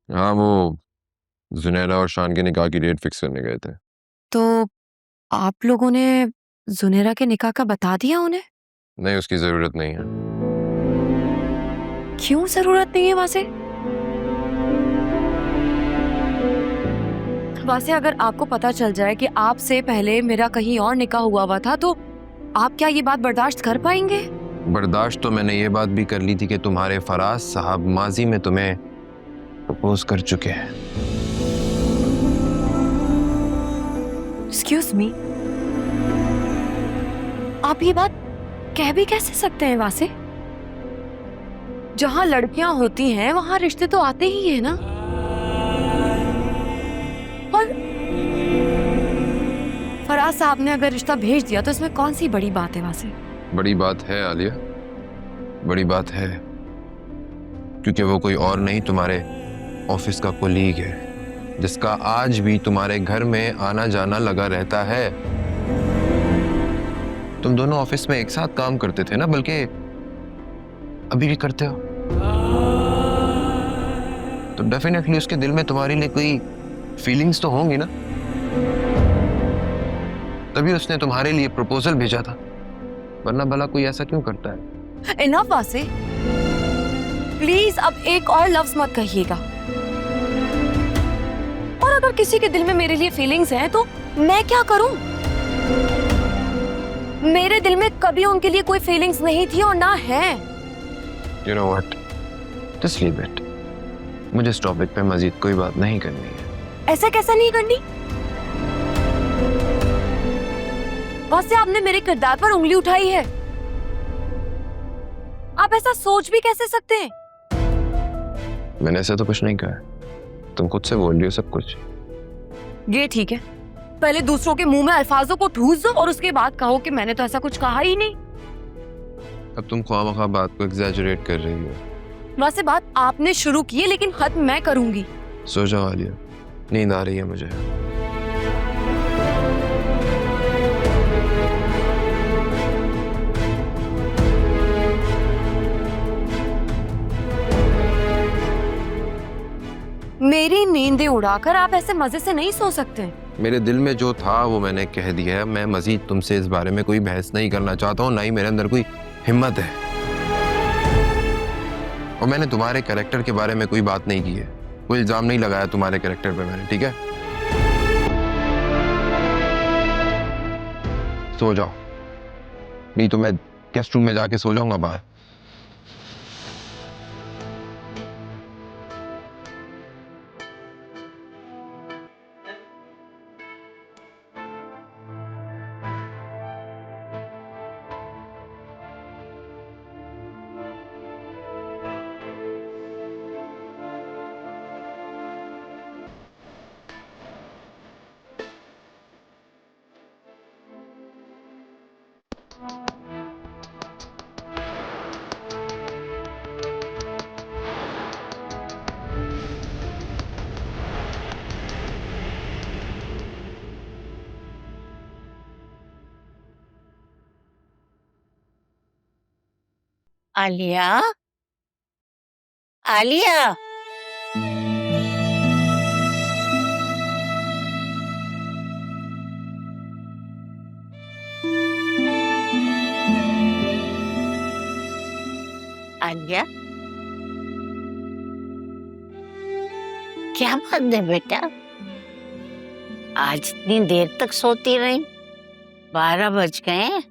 हाँ, वो जुनैरा और शान के निकाह की डेट फिक्स करने गए थे। तो आप लोगों ने जुनेरा के निकाह का बता दिया उन्हें? नहीं, उसकी जरूरत नहीं है। क्यों जरूरत नहीं है वासे? वासे, अगर आपको पता चल जाए कि आपसे पहले मेरा कहीं और निकाह हुआ था तो आप क्या ये बात बर्दाश्त कर पाएंगे? बर्दाश्त तो मैंने ये बात भी कर ली थी कि तुम्हारे फराज साहब माजी में तुम्हें प्रपोज कर चुके हैं। एक्सक्यूज मी, आप ये बात कह भी कैसे सकते हैं वासे? जहां लड़कियां होती हैं वहां रिश्ते तो आते ही है ना। और फराज साहब ने अगर रिश्ता भेज दिया तो इसमें कौन सी बड़ी बात है वासे? बड़ी बात है आलिया, बड़ी बात है, क्योंकि वो कोई और नहीं, तुम्हारे ऑफिस का कोलीग है जिसका आज भी तुम्हारे घर में आना जाना लगा रहता है। तुम दोनों ऑफिस में एक साथ काम करते थे ना, बल्कि अभी भी करते हो। तो डेफिनेटली उसके दिल में तुम्हारे लिए कोई फीलिंग्स तो होंगी ना, तभी उसने तुम्हारे लिए प्रपोजल भेजा था, वरना भला कोई ऐसा क्यों करता है? इनफ वासे, प्लीज अब एक और लफ्ज मत कहिएगा। और अगर किसी के दिल में मेरे लिए फीलिंग्स हैं तो मैं क्या करूं? मेरे दिल में कभी उनके लिए कोई फीलिंग्स नहीं थी और ना है। You know what? Just leave it. मुझे इस टॉपिक पे मजीद कोई बात नहीं करनी है। ऐसा कैसा नहीं करनी? वैसे आपने मेरे किरदार पर उंगली उठाई है। आप ऐसा सोच भी कैसे सकते हैं? मैंने ऐसा तो कुछ नहीं कहा, तुम खुद से बोल रही हो सब कुछ। ये ठीक है, पहले दूसरों के मुंह में अल्फाजों को ठूस दो और उसके बाद कहो कि मैंने तो ऐसा कुछ कहा ही नहीं। अब तुम ख्वामख्वाह बात को एग्जैजरेट कर रही हो। वैसे बात आपने शुरू की है लेकिन खत्म मैं करूंगी। सो जाओ आलिया, नींद आ रही है मुझे। मेरी नींदें उड़ाकर आप ऐसे मजे से नहीं सो सकते। मेरे दिल में जो था वो मैंने कह दिया है। मैं मजीद तुमसे इस बारे में कोई बहस नहीं करना चाहता हूँ, ना ही मेरे अंदर कोई हिम्मत है। और मैंने तुम्हारे कैरेक्टर के बारे में कोई बात नहीं की है, कोई इल्जाम नहीं लगाया तुम्हारे कैरेक्टर पे मैंने, ठीक है? सो जाओ, नहीं तो मैं गेस्ट रूम में जाके सो जाऊंगा बाहर। आलिया, आलिया, आलिया, क्या बात है बेटा? आज इतनी देर तक सोती रही? 12 बज गए।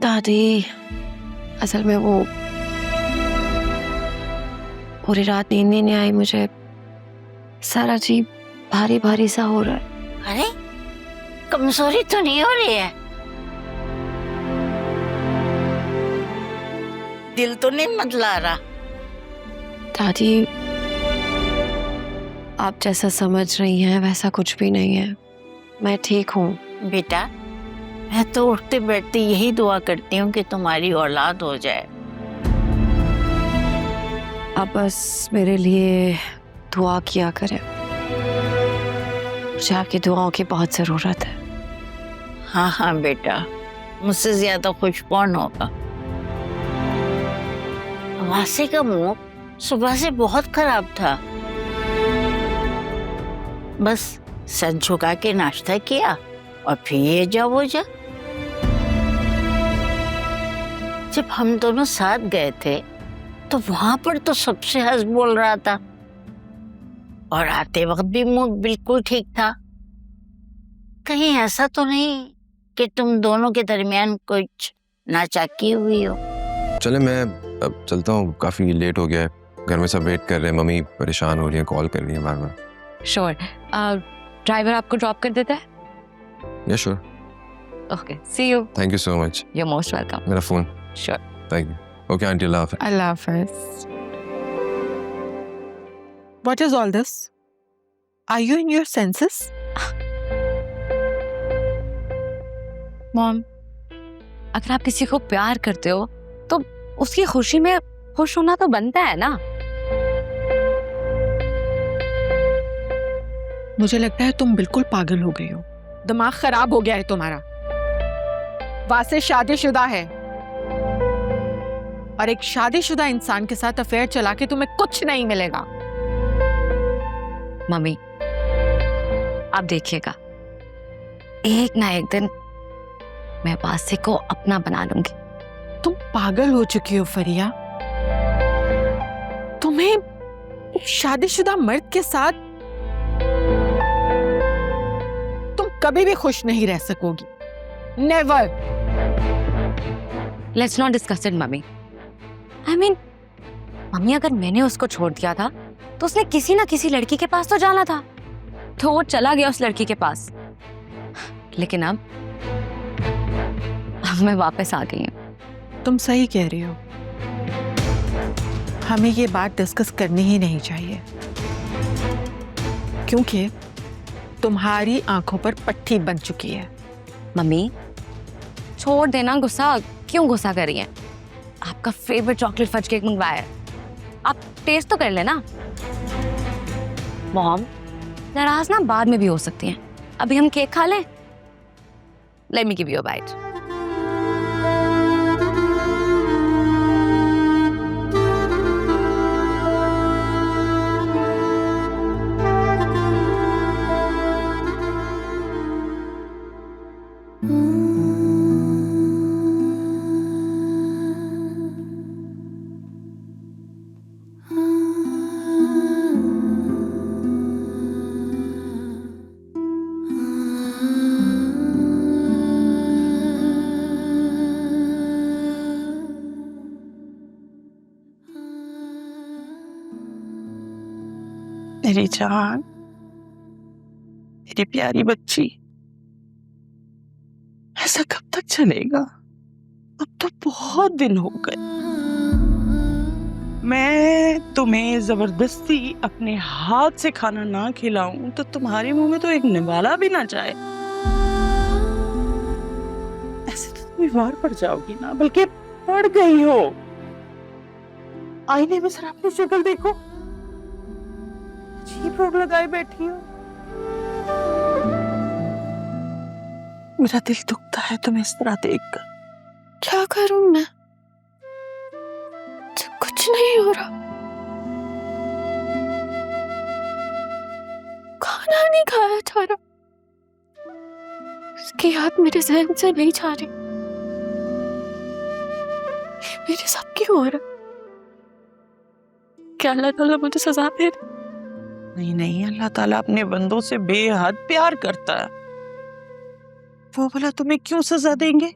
दादी, असल में वो पूरी रात नींद नहीं आई मुझे। सारा जी भारी भारी सा हो रहा है। अरे, कमजोरी तो नहीं हो रही है? दिल तो नहीं मतला रहा? दादी, आप जैसा समझ रही हैं वैसा कुछ भी नहीं है, मैं ठीक हूँ। बेटा, मैं तो उठते बैठते यही दुआ करती हूँ कि तुम्हारी औलाद हो जाए। आप बस मेरे लिए दुआ किया करें, मुझे आपकी दुआओं की बहुत जरूरत है। हाँ हाँ बेटा, मुझसे ज्यादा खुश कौन होगा। वासे का मुंह सुबह से बहुत खराब था, बस सर झुका के नाश्ता किया और फिर ये जा वो जा। जब हम दोनों साथ गए थे तो वहां पर तो सबसे हंस बोल रहा था और आते वक्त भी मुंह बिल्कुल ठीक था। कहीं ऐसा तो नहीं कि तुम दोनों के दरमियान कुछ नाचाकी हुई हो? चले मैं अब चलता हूँ, काफी लेट हो गया है, घर में सब वेट कर रहे हैं, मम्मी परेशान हो रही है, कॉल कर रही है बार बार। श्योर, ड्राइवर आपको ड्रॉप कर देता है? या sure, okay, see you. Thank you so much. You are most welcome. मेरा phone. Sure. Thank you. Okay aunty, अल्लाह हाफिज़। Allah Hafiz. What is all this? Are you in your senses? Mom, अगर आप किसी को प्यार करते हो तो उसकी खुशी में खुश होना तो बनता है ना। मुझे लगता है तुम बिल्कुल पागल हो गई हो, दिमाग खराब हो गया है तुम्हारा। वासे शादीशुदा है और एक शादीशुदा इंसान के साथ अफेयर चला के तुम्हें कुछ नहीं मिलेगा। मम्मी, आप देखिएगा, एक ना एक दिन मैं वासे को अपना बना लूंगी। तुम पागल हो चुकी हो फरिया। तुम्हें एक शादीशुदा मर्द के साथ तुम कभी भी खुश नहीं रह सकोगी। Never. Let's not discuss it mummy. I mean, mummy अगर मैंने उसको छोड़ दिया था तो उसने किसी ना किसी लड़की के पास तो जाना था, तो वो चला गया उस लड़की के पास। लेकिन अब मैं वापस आ गई हूँ। तुम सही कह रही हो, हमें ये बात डिस्कस करनी ही नहीं चाहिए, क्योंकि तुम्हारी आंखों पर पट्टी बन चुकी है। मम्मी छोड़ देना गुस्सा, क्यों गुस्सा कर रही हैं? आपका फेवरेट चॉकलेट फज केक मंगवाया है, आप टेस्ट तो कर लेना। मॉम, नाराज ना बाद में भी हो सकती हैं, अभी हम केक खा लें। Let me give you a bite. मेरी जान, मेरी प्यारी बच्ची, ऐसा कब तक चलेगा? अब तो बहुत दिन हो गए। मैं तुम्हें जबरदस्ती अपने हाथ से खाना ना खिलाऊं तो तुम्हारे मुंह में तो एक निवाला भी ना जाए। ऐसे तो तुम बीमार पड़ जाओगी ना, बल्कि पड़ गई हो। आईने में जरा अपनी शक्ल देखो, अजीब रोग लगाए बैठी हो। मेरा दिल दुखता है तुम्हें इस तरह देखकर। क्या करूं मैं? जब कुछ नहीं हो रहा, खाना नहीं खाया जा रहा, उसकी याद मेरे जहन से नहीं जा रही। मेरे साथ क्यों हो रहा? क्या अल्लाह ताला मुझे सजा दे रहा? नहीं नहीं, अल्लाह ताला अपने बंदों से बेहद प्यार करता है। वो भला तुम्हें क्यों सजा देंगे?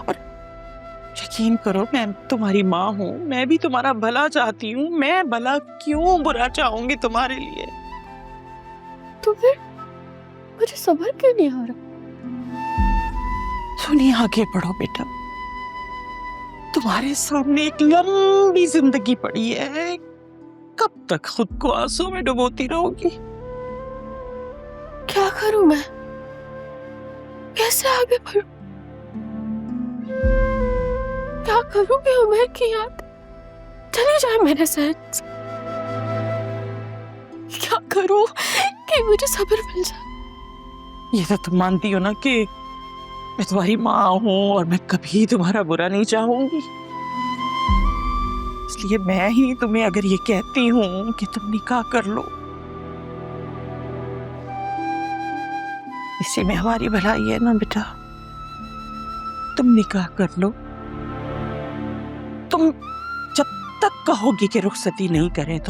और यकीन करो, मैं तुम्हारी माँ हूँ, मैं भी तुम्हारा भला चाहती हूँ। मैं भला क्यों बुरा चाहूंगी तुम्हारे लिए? तो फिर मुझे सब्र क्यों नहीं आ रहा? सुनिए, आगे बढ़ो बेटा, तुम्हारे सामने एक लंबी जिंदगी पड़ी है। कब तक खुद को आंसू में डुबोती रहोगी? क्या करूं मैं? कैसे आगे बढ़ूं? क्या करूं कि उमर की याद चली जाए मेरे से? क्या करूं कि नहीं मुझे सब्र मिल जाए। ये तो तुम मानती हो ना कि मैं तुम्हारी माँ हूँ और मैं कभी तुम्हारा बुरा नहीं चाहूंगी, इसलिए मैं ही तुम्हें अगर ये कहती हूँ कि तुम निकाह कर लो, इसी में हमारी भलाई है ना बेटा। तुम निकाह कर लो, तुम जब तक कहोगी कि रुखसती नहीं करें तो